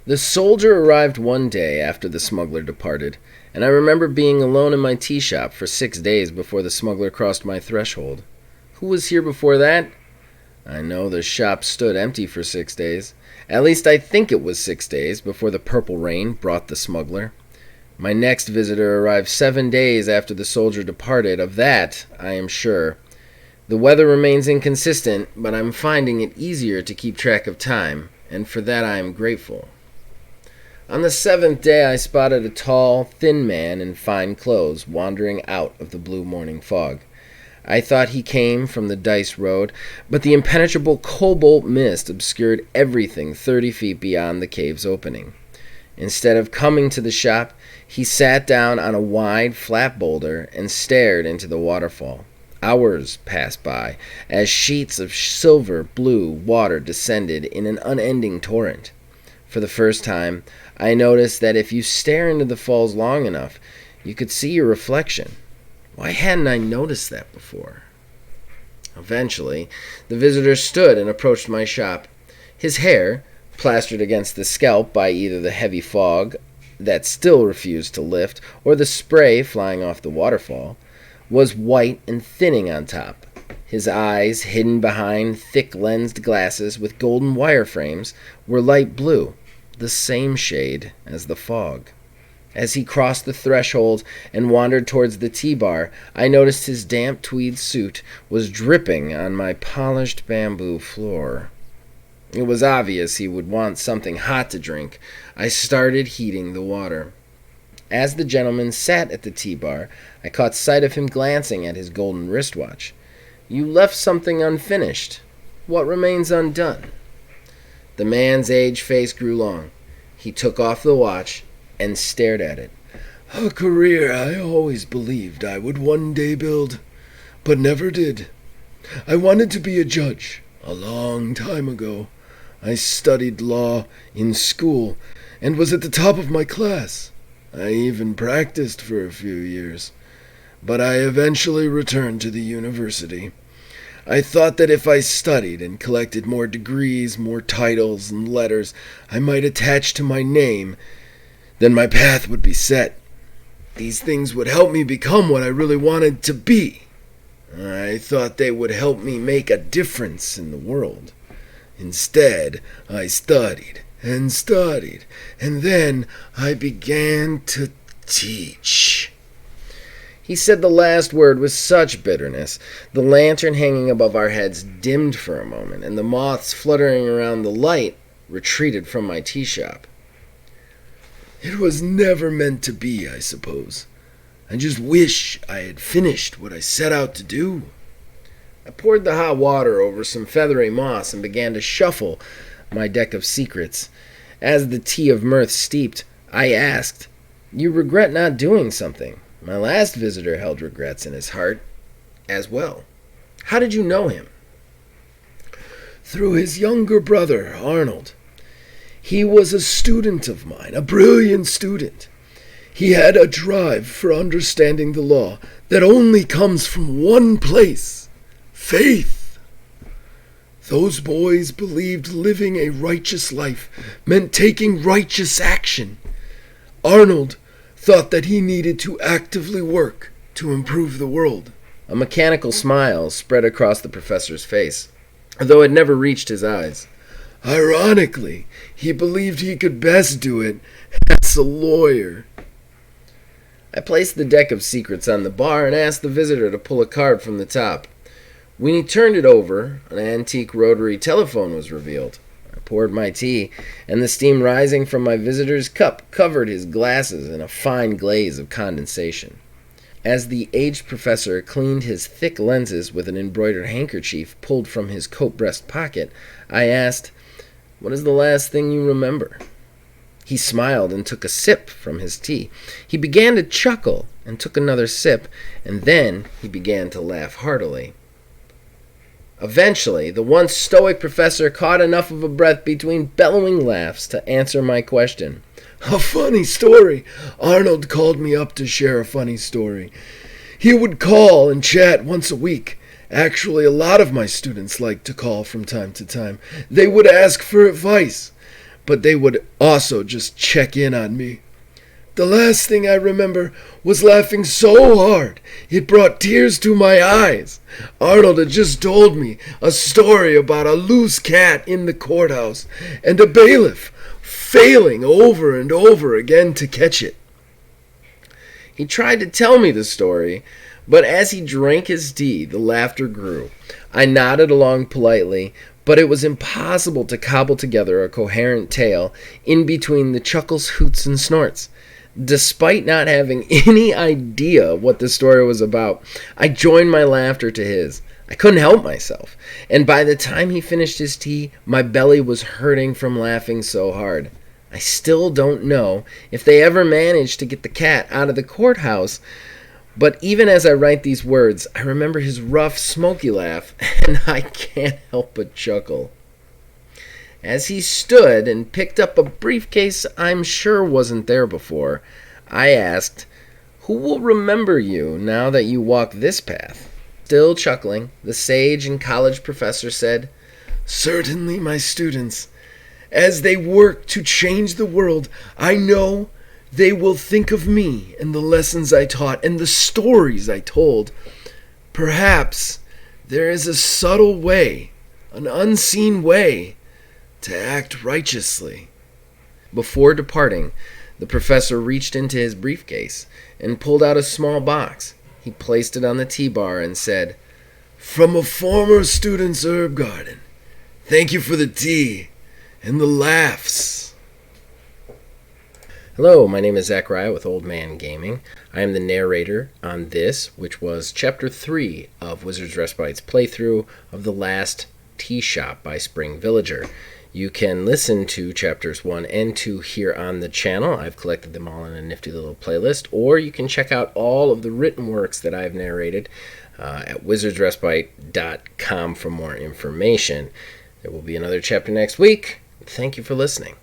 The soldier arrived one day after the smuggler departed, and I remember being alone in my tea shop for 6 days before the smuggler crossed my threshold. Who was here before that? I know the shop stood empty for 6 days. At least I think it was 6 days before the purple rain brought the smuggler. My next visitor arrived 7 days after the soldier departed. Of that, I am sure. The weather remains inconsistent, but I'm finding it easier to keep track of time, and for that I am grateful. On the 7th day, I spotted a tall, thin man in fine clothes wandering out of the blue morning fog. I thought he came from the Dice Road, but the impenetrable cobalt mist obscured everything 30 feet beyond the cave's opening. Instead of coming to the shop, he sat down on a wide, flat boulder and stared into the waterfall. Hours passed by as sheets of silver-blue water descended in an unending torrent. For the first time, I noticed that if you stare into the falls long enough, you could see your reflection. Why hadn't I noticed that before? Eventually, the visitor stood and approached my shop. His hair, plastered against the scalp by either the heavy fog that still refused to lift or the spray flying off the waterfall, was white and thinning on top. His eyes, hidden behind thick-lensed glasses with golden wire frames, were light blue, the same shade as the fog. As he crossed the threshold and wandered towards the tea bar, I noticed his damp tweed suit was dripping on my polished bamboo floor. It was obvious he would want something hot to drink. I started heating the water. As the gentleman sat at the tea bar, I caught sight of him glancing at his golden wristwatch. "You left something unfinished. What remains undone?" The man's aged face grew long. He took off the watch and stared at it. "A career I always believed I would one day build, but never did. I wanted to be a judge a long time ago. I studied law in school and was at the top of my class. I even practiced for a few years, but I eventually returned to the university. I thought that if I studied and collected more degrees, more titles and letters I might attach to my name, then my path would be set. These things would help me become what I really wanted to be. I thought they would help me make a difference in the world. Instead, I studied and studied, and then I began to teach." He said the last word with such bitterness. The lantern hanging above our heads dimmed for a moment, and the moths fluttering around the light retreated from my tea shop. "It was never meant to be, I suppose. I just wish I had finished what I set out to do." I poured the hot water over some feathery moss and began to shuffle my deck of secrets. As the tea of mirth steeped, I asked, "You regret not doing something? My last visitor held regrets in his heart as well. How did you know him?" "Through his younger brother, Arnold. He was a student of mine, a brilliant student. He had a drive for understanding the law that only comes from one place: faith. Those boys believed living a righteous life meant taking righteous action. Arnold thought that he needed to actively work to improve the world." A mechanical smile spread across the professor's face, though it never reached his eyes. "Ironically, he believed he could best do it as a lawyer." I placed the deck of secrets on the bar and asked the visitor to pull a card from the top. When he turned it over, an antique rotary telephone was revealed. I poured my tea, and the steam rising from my visitor's cup covered his glasses in a fine glaze of condensation. As the aged professor cleaned his thick lenses with an embroidered handkerchief pulled from his coat breast pocket, I asked, "What is the last thing you remember?" He smiled and took a sip from his tea. He began to chuckle and took another sip, and then he began to laugh heartily. Eventually, the once stoic professor caught enough of a breath between bellowing laughs to answer my question. "A funny story. Arnold called me up to share a funny story. He would call and chat once a week. Actually, a lot of my students liked to call from time to time. They would ask for advice. but they would also just check in on me. The last thing I remember was laughing so hard it brought tears to my eyes. Arnold had just told me a story about a loose cat in the courthouse and a bailiff failing over and over again to catch it. He tried to tell me the story, but as he drank his tea, the laughter grew. I nodded along politely, but it was impossible to cobble together a coherent tale in between the chuckles, hoots, and snorts. Despite not having any idea what the story was about, I joined my laughter to his. I couldn't help myself, and by the time he finished his tea, my belly was hurting from laughing so hard. I still don't know if they ever managed to get the cat out of the courthouse, but even as I write these words, I remember his rough, smoky laugh, and I can't help but chuckle. As he stood and picked up a briefcase I'm sure wasn't there before, I asked, "Who will remember you now that you walk this path?" Still chuckling, the sage and college professor said, "Certainly my students. As they work to change the world, I know they will think of me and the lessons I taught and the stories I told. Perhaps there is a subtle way, an unseen way, to act righteously." Before departing, the professor reached into his briefcase and pulled out a small box. He placed it on the tea bar and said, "From a former student's herb garden. Thank you for the tea and the laughs." Hello, my name is Zachariah with Old Man Gaming. I am the narrator on this, which was Chapter 3 of Wizard's Respite's playthrough of The Last Tea Shop by Spring Villager. You can listen to Chapters 1 and 2 here on the channel. I've collected them all in a nifty little playlist. Or you can check out all of the written works that I've narrated at wizardsrespite.com for more information. There will be another chapter next week. Thank you for listening.